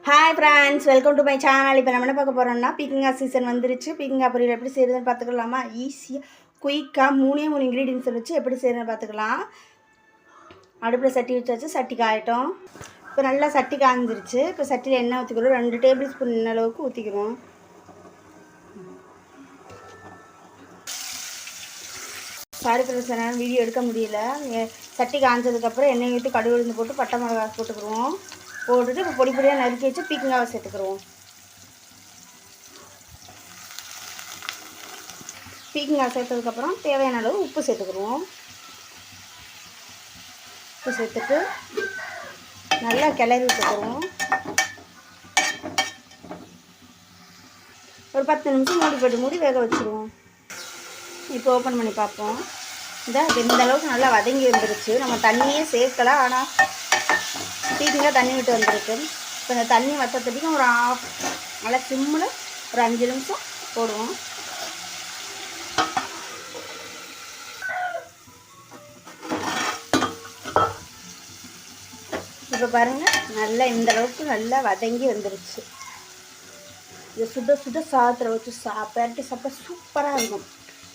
Hi friends, welcome to my channel. இப்போ நம்ம என்ன பார்க்க போகிறோம்னா பீக்கங்காய் சீசன் வந்துருச்சு. பீக்கங்காய் பொரியல் எப்படி செய்கிறதுன்னு பார்த்துக்கலாமா? ஈஸியாக குயிக்காக மூணே இன்க்ரீடியன்ஸ் வச்சு எப்படி செய்கிறதுன்னு பார்த்துக்கலாம். அடுப்பில் சட்டி வச்சாச்சு, சட்டி காயட்டும். இப்போ நல்லா சட்டி காய்ஞ்சிருச்சு. இப்போ சட்டியில் எண்ணெய் ஊற்றிக்கிறோம். 2 டேபிள் ஸ்பூன் அளவுக்கு ஊற்றிக்கிறோம். சாரி ஃப்ரெண்ட்ஸ், என்னால் வீடியோ எடுக்க முடியல. சட்டி காய்ஞ்சதுக்கப்புறம் எண்ணெய் ஊற்றி கடுகு உளுந்து போட்டு பட்டை மிளகாய் போட்டுக்கிடுவோம். போட்டுட்டு இப்போ பொடி பொடியாக நறுக்கி வச்சு பீக்கங்காவை சேர்த்துக்குருவோம். பீக்கங்காய் சேர்த்ததுக்கப்புறம் தேவையான அளவு உப்பு சேர்த்துக்குருவோம். உப்பு சேர்த்துட்டு நல்லா கிளறி விட்டுக்குருவோம். ஒரு 10 நிமிஷம் மூடி வேக வச்சுருவோம். இப்போ ஓப்பன் பண்ணி பார்ப்போம். இந்த அளவுக்கு நல்லா வதங்கி வந்துருச்சு. நம்ம தண்ணியே சேர்க்கலை, ஆனால் பீக்கங்காய் தண்ணி விட்டு வந்துருக்கு. இப்போ இந்த தண்ணி வற்றத்துக்கு ஒரு நல்லா சிம்மில் ஒரு 5 நிமிஷம் போடுவோம். இப்போ பாருங்கள், நல்லா இந்த அளவுக்கு நல்லா வதங்கி வந்துருச்சு. இதை சுட சுட சாதத்தில் வச்சு பெரட்டி சாப்பிட்டா சூப்பராக இருக்கும்.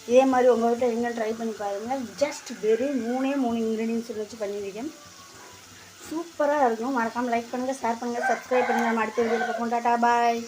இதே மாதிரி உங்கள் வீட்டில் எங்கே ட்ரை பண்ணி பாருங்கள். ஜஸ்ட் வெறும் 3 இன்க்ரீடியன்ஸ் வச்சு பண்ணியிருக்கேன். சூப்பராக இருக்கும். மறக்காமல் லைக் பண்ணுங்கள், ஷேர் பண்ணுங்கள், சப்ஸ்கிரைப் பண்ணுங்கள். நம்ம அடுத்த வீடியோவில் பார்ப்போம். டாடா பாய்.